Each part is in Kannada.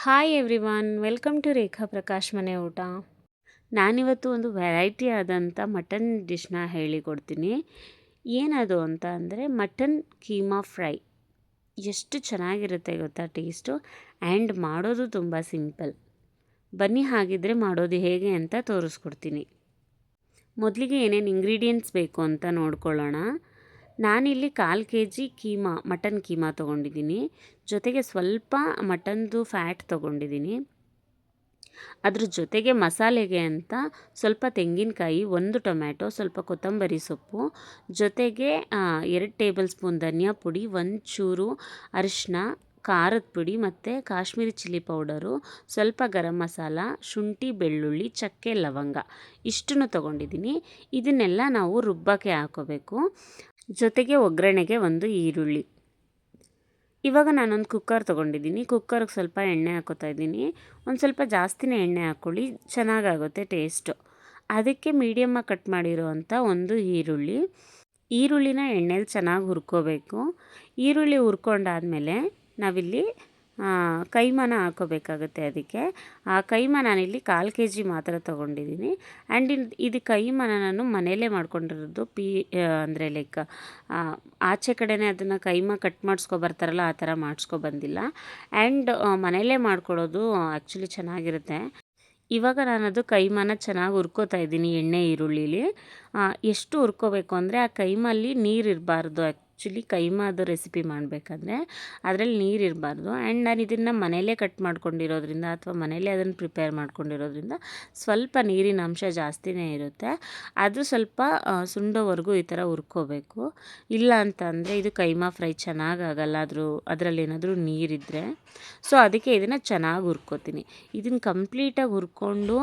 ಹಾಯ್ ಎವ್ರಿವನ್, ವೆಲ್ಕಮ್ ಟು ರೇಖಾ ಪ್ರಕಾಶ್ ಮನೆ ಊಟ. ನಾನಿವತ್ತು ಒಂದು ವೆರೈಟಿ ಆದಂಥ ಮಟನ್ ಡಿಶ್ನ ಹೇಳಿಕೊಡ್ತೀನಿ. ಏನದು ಅಂತ ಅಂದರೆ ಮಟನ್ ಕೀಮಾ ಫ್ರೈ. ಎಷ್ಟು ಚೆನ್ನಾಗಿರುತ್ತೆ ಗೊತ್ತಾ ಟೇಸ್ಟು, ಆ್ಯಂಡ್ ಮಾಡೋದು ತುಂಬ ಸಿಂಪಲ್. ಬನ್ನಿ ಹಾಗಿದ್ರೆ ಮಾಡೋದು ಹೇಗೆ ಅಂತ ತೋರಿಸ್ಕೊಡ್ತೀನಿ. ಮೊದಲಿಗೆ ಏನೇನು ಇಂಗ್ರೀಡಿಯೆಂಟ್ಸ್ ಬೇಕು ಅಂತ ನೋಡ್ಕೊಳ್ಳೋಣ. ನಾನಿಲ್ಲಿ 1/4 kg ಮಟನ್ ಕೀಮಾ ತೊಗೊಂಡಿದ್ದೀನಿ. ಜೊತೆಗೆ ಸ್ವಲ್ಪ ಮಟನ್ದು ಫ್ಯಾಟ್ ತೊಗೊಂಡಿದ್ದೀನಿ. ಅದ್ರ ಜೊತೆಗೆ ಮಸಾಲೆಗೆ ಅಂತ ಸ್ವಲ್ಪ ತೆಂಗಿನಕಾಯಿ, 1 ಟೊಮ್ಯಾಟೊ, ಸ್ವಲ್ಪ ಕೊತ್ತಂಬರಿ ಸೊಪ್ಪು, ಜೊತೆಗೆ 2 ಟೇಬಲ್ ಸ್ಪೂನ್ ಧನಿಯಾ ಪುಡಿ, 1 ಚೂರು ಅರಿಶಿನ, ಖಾರದ ಪುಡಿ ಮತ್ತು ಕಾಶ್ಮೀರಿ ಚಿಲ್ಲಿ ಪೌಡರು, ಸ್ವಲ್ಪ ಗರಂ ಮಸಾಲ, ಶುಂಠಿ, ಬೆಳ್ಳುಳ್ಳಿ, ಚಕ್ಕೆ, ಲವಂಗ ಇಷ್ಟನ್ನು ತೊಗೊಂಡಿದ್ದೀನಿ. ಇದನ್ನೆಲ್ಲ ನಾವು ರುಬ್ಬಕ್ಕೆ ಹಾಕೋಬೇಕು. ಜೊತೆಗೆ ಒಗ್ಗರಣೆಗೆ 1 ಈರುಳ್ಳಿ. ಇವಾಗ ನಾನೊಂದು ಕುಕ್ಕರ್ ತೊಗೊಂಡಿದ್ದೀನಿ. ಕುಕ್ಕರ್ಗೆ ಸ್ವಲ್ಪ ಎಣ್ಣೆ ಹಾಕೋತಾ ಇದ್ದೀನಿ. ಒಂದು ಸ್ವಲ್ಪ ಜಾಸ್ತಿನೇ ಎಣ್ಣೆ ಹಾಕ್ಕೊಳ್ಳಿ, ಚೆನ್ನಾಗಾಗುತ್ತೆ ಟೇಸ್ಟು. ಅದಕ್ಕೆ ಮೀಡಿಯಮ್ಮಾಗಿ ಕಟ್ ಮಾಡಿರೋ ಅಂಥ 1 ಈರುಳ್ಳಿನ ಎಣ್ಣೆಲಿ ಚೆನ್ನಾಗಿ ಹುರ್ಕೋಬೇಕು. ಈರುಳ್ಳಿ ಹುರ್ಕೊಂಡಾದಮೇಲೆ ನಾವಿಲ್ಲಿ ಕೈಮಾನ ಹಾಕೋಬೇಕಾಗುತ್ತೆ. ಅದಕ್ಕೆ ಆ ಕೈಮಾ ನಾನಿಲ್ಲಿ 1/4 kg ಮಾತ್ರ ತೊಗೊಂಡಿದ್ದೀನಿ. ಆ್ಯಂಡ್ ಇದು ಕೈಮಾನ ನಾನು ಮನೆಯಲ್ಲೇ ಮಾಡ್ಕೊಂಡಿರೋದು. ಅಂದರೆ ಲೈಕ್ ಆಚೆ ಕಡೆನೇ ಅದನ್ನು ಕೈಮಾ ಕಟ್ ಮಾಡಿಸ್ಕೊಬರ್ತಾರಲ್ಲ, ಆ ಥರ ಮಾಡಿಸ್ಕೊಬಂದಿಲ್ಲ. ಆ್ಯಂಡ್ ಮನೆಯಲ್ಲೇ ಮಾಡ್ಕೊಳ್ಳೋದು ಆ್ಯಕ್ಚುಲಿ ಚೆನ್ನಾಗಿರುತ್ತೆ. ಇವಾಗ ನಾನದು ಕೈಮಾನ ಚೆನ್ನಾಗಿ ಹುರ್ಕೋತಾ ಇದ್ದೀನಿ ಎಣ್ಣೆ ಈರುಳ್ಳಿಲಿ. ಎಷ್ಟು ಹುರ್ಕೋಬೇಕು ಅಂದರೆ ಆ ಕೈಮಲ್ಲಿ ನೀರಿರಬಾರ್ದು. ಆ್ಯಕ್ಚುಲಿ ಕೈಮಾದು ರೆಸಿಪಿ ಮಾಡಬೇಕಾದ್ರೆ ಅದರಲ್ಲಿ ನೀರಿರಬಾರ್ದು. ಆ್ಯಂಡ್ ನಾನು ಇದನ್ನು ಮನೆಯಲ್ಲೇ ಕಟ್ ಮಾಡ್ಕೊಂಡಿರೋದ್ರಿಂದ ಅಥವಾ ಮನೆಯಲ್ಲೇ ಅದನ್ನು ಪ್ರಿಪೇರ್ ಮಾಡ್ಕೊಂಡಿರೋದ್ರಿಂದ ಸ್ವಲ್ಪ ನೀರಿನ ಅಂಶ ಜಾಸ್ತಿನೇ ಇರುತ್ತೆ. ಅದು ಸ್ವಲ್ಪ ಸುಂಡೋವರೆಗೂ ಈ ಥರ ಹುರ್ಕೋಬೇಕು. ಇಲ್ಲ ಅಂತ ಅಂದರೆ ಇದು ಕೈಮಾ ಫ್ರೈ ಚೆನ್ನಾಗಾಗಲ್ಲ ಅದರಲ್ಲಿ ಏನಾದರೂ ನೀರಿದ್ದರೆ. ಸೊ ಅದಕ್ಕೆ ಇದನ್ನು ಚೆನ್ನಾಗಿ ಹುರ್ಕೋತೀನಿ. ಇದನ್ನು ಕಂಪ್ಲೀಟಾಗಿ ಹುರ್ಕೊಂಡು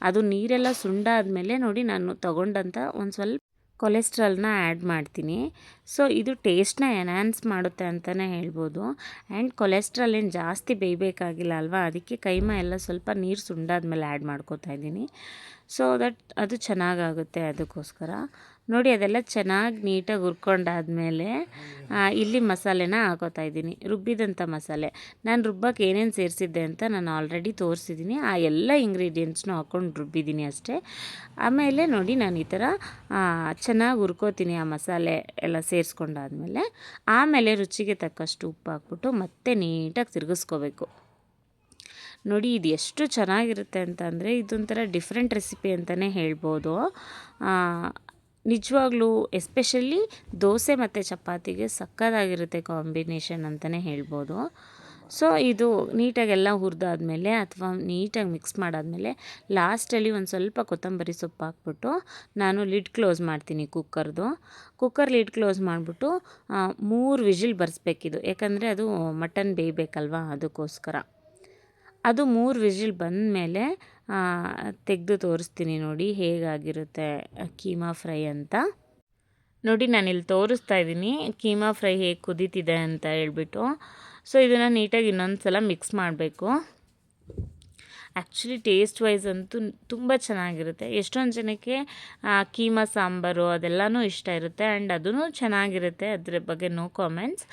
ಅದು ನೀರೆಲ್ಲ ಸುಂಡಾದಮೇಲೆ ನೋಡಿ ನಾನು ತೊಗೊಂಡಂಥ ಒಂದು ಸ್ವಲ್ಪ ಕೊಲೆಸ್ಟ್ರಾಲ್ನ ಆ್ಯಡ್ ಮಾಡ್ತೀನಿ. ಸೊ ಇದು ಟೇಸ್ಟ್ನ ಎನ್ಹ್ಯಾನ್ಸ್ ಮಾಡುತ್ತೆ ಅಂತಲೇ ಹೇಳ್ಬೋದು. ಆ್ಯಂಡ್ ಕೊಲೆಸ್ಟ್ರಾಲ್ ಏನು ಜಾಸ್ತಿ ಬೇಯಬೇಕಾಗಿಲ್ಲ ಅಲ್ವಾ, ಅದಕ್ಕೆ ಕೈಮಾ ಎಲ್ಲ ಸ್ವಲ್ಪ ನೀರು ಸುಂಡಾದ್ಮೇಲೆ ಆ್ಯಡ್ ಮಾಡ್ಕೋತಾ ಇದ್ದೀನಿ. ಸೊ ದಟ್ ಅದು ಚೆನ್ನಾಗಾಗುತ್ತೆ. ಅದಕ್ಕೋಸ್ಕರ ನೋಡಿ ಅದೆಲ್ಲ ಚೆನ್ನಾಗಿ ನೀಟಾಗಿ ಹುರ್ಕೊಂಡಾದ್ಮೇಲೆ ಇಲ್ಲಿ ಮಸಾಲೆನ ಹಾಕೋತಾ ಇದ್ದೀನಿ. ರುಬ್ಬಿದಂಥ ಮಸಾಲೆ ನಾನು ರುಬ್ಬಕ್ಕೆ ಏನೇನು ಸೇರಿಸಿದ್ದೆ ಅಂತ ನಾನು ಆಲ್ರೆಡಿ ತೋರಿಸಿದ್ದೀನಿ. ಆ ಎಲ್ಲ ಇಂಗ್ರೀಡಿಯೆಂಟ್ಸ್ನೂ ಹಾಕ್ಕೊಂಡು ರುಬ್ಬಿದ್ದೀನಿ ಅಷ್ಟೇ. ಆಮೇಲೆ ನೋಡಿ ನಾನು ಈ ಥರ ಚೆನ್ನಾಗಿ ಹುರ್ಕೋತೀನಿ. ಆ ಮಸಾಲೆ ಎಲ್ಲ ಸೇರಿಸ್ಕೊಂಡಾದ್ಮೇಲೆ ಆಮೇಲೆ ರುಚಿಗೆ ತಕ್ಕಷ್ಟು ಉಪ್ಪು ಹಾಕ್ಬಿಟ್ಟು ಮತ್ತೆ ನೀಟಾಗಿ ತಿರುಗಿಸ್ಕೋಬೇಕು. ನೋಡಿ ಇದು ಎಷ್ಟು ಚೆನ್ನಾಗಿರುತ್ತೆ ಅಂತಂದರೆ ಇದೊಂಥರ ಡಿಫ್ರೆಂಟ್ ರೆಸಿಪಿ ಅಂತಲೇ ಹೇಳ್ಬೋದು. ನಿಜವಾಗ್ಲೂ ಎಸ್ಪೆಷಲಿ ದೋಸೆ ಮತ್ತು ಚಪಾತಿಗೆ ಸಕ್ಕತ್ತಾಗಿರುತ್ತೆ ಕಾಂಬಿನೇಷನ್ ಅಂತಲೇ ಹೇಳ್ಬೋದು. ಸೊ ಇದು ನೀಟಾಗೆಲ್ಲ ಹುರಿದಾದ್ಮೇಲೆ ಅಥವಾ ನೀಟಾಗಿ ಮಿಕ್ಸ್ ಮಾಡಾದಮೇಲೆ ಲಾಸ್ಟಲ್ಲಿ ಒಂದು ಸ್ವಲ್ಪ ಕೊತ್ತಂಬರಿ ಸೊಪ್ಪು ಹಾಕ್ಬಿಟ್ಟು ನಾನು ಲಿಡ್ ಕ್ಲೋಸ್ ಮಾಡ್ತೀನಿ ಕುಕ್ಕರ್ ಲಿಡ್ ಕ್ಲೋಸ್ ಮಾಡಿಬಿಟ್ಟು 3 ವಿಷಿಲ್ ಬರ್ಸ್ಬೇಕಿದು. ಯಾಕಂದರೆ ಅದು ಮಟನ್ ಬೇಯಬೇಕಲ್ವ, ಅದಕ್ಕೋಸ್ಕರ. ಅದು 3 ವಿಷಿಲ್ ಬಂದಮೇಲೆ ತೆಗೆದು ತೋರಿಸ್ತೀನಿ ನೋಡಿ ಹೇಗಾಗಿರುತ್ತೆ ಕೀಮಾ ಫ್ರೈ ಅಂತ. ನೋಡಿ ನಾನಿಲ್ಲಿ ತೋರಿಸ್ತಾ ಇದ್ದೀನಿ ಕೀಮಾ ಫ್ರೈ ಹೇಗೆ ಕುದೀತಿದೆ ಅಂತ ಹೇಳ್ಬಿಟ್ಟು. ಸೊ ಇದನ್ನು ನೀಟಾಗಿ ಇನ್ನೊಂದು ಸಲ ಮಿಕ್ಸ್ ಮಾಡಬೇಕು. ಆ್ಯಕ್ಚುಲಿ ಟೇಸ್ಟ್ ವೈಸ್ ಅಂತೂ ತುಂಬ ಚೆನ್ನಾಗಿರುತ್ತೆ. ಎಷ್ಟೊಂದು ಜನಕ್ಕೆ ಕೀಮಾ ಸಾಂಬಾರು ಅದೆಲ್ಲನೂ ಇಷ್ಟ ಇರುತ್ತೆ, ಆ್ಯಂಡ್ ಅದೂ ಚೆನ್ನಾಗಿರುತ್ತೆ, ಅದ್ರ ಬಗ್ಗೆ ನೋ ಕಾಮೆಂಟ್ಸ್.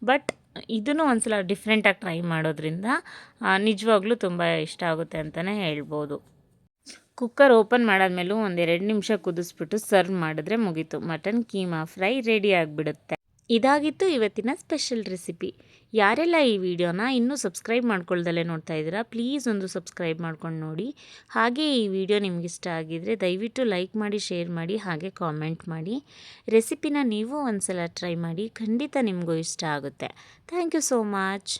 ಬಟ್ ಇದನ್ನು ಒಂದು ಸಲ ಡಿಫ್ರೆಂಟಾಗಿ ಟ್ರೈ ಮಾಡೋದ್ರಿಂದ ನಿಜವಾಗ್ಲೂ ತುಂಬ ಇಷ್ಟ ಆಗುತ್ತೆ ಅಂತಲೇ ಹೇಳ್ಬೋದು. ಕುಕ್ಕರ್ ಓಪನ್ ಮಾಡಾದ್ಮೇಲೂ 1-2 ನಿಮಿಷ ಕುದಿಸ್ಬಿಟ್ಟು ಸರ್ವ್ ಮಾಡಿದ್ರೆ ಮುಗೀತು, ಮಟನ್ ಕೀಮಾ ಫ್ರೈ ರೆಡಿ ಆಗಿಬಿಡುತ್ತೆ. ಇದಾಗಿತ್ತು ಇವತ್ತಿನ ಸ್ಪೆಷಲ್ ರೆಸಿಪಿ. ಯಾರೆಲ್ಲ ಈ ವಿಡಿಯೋನ ಇನ್ನೂ ಸಬ್ಸ್ಕ್ರೈಬ್ ಮಾಡ್ಕೊಳ್ದಲ್ಲೇ ನೋಡ್ತಾ ಇದ್ದೀರಾ, ಪ್ಲೀಸ್ ಒಂದು ಸಬ್ಸ್ಕ್ರೈಬ್ ಮಾಡ್ಕೊಂಡು ನೋಡಿ. ಹಾಗೆ ಈ ವಿಡಿಯೋ ನಿಮಗಿಷ್ಟ ಆಗಿದ್ದರೆ ದಯವಿಟ್ಟು ಲೈಕ್ ಮಾಡಿ, ಶೇರ್ ಮಾಡಿ, ಹಾಗೆ ಕಾಮೆಂಟ್ ಮಾಡಿ. ರೆಸಿಪಿನ ನೀವು ಒಂದು ಸಲ ಟ್ರೈ ಮಾಡಿ, ಖಂಡಿತ ನಿಮಗೂ ಇಷ್ಟ ಆಗುತ್ತೆ. Thank you so much.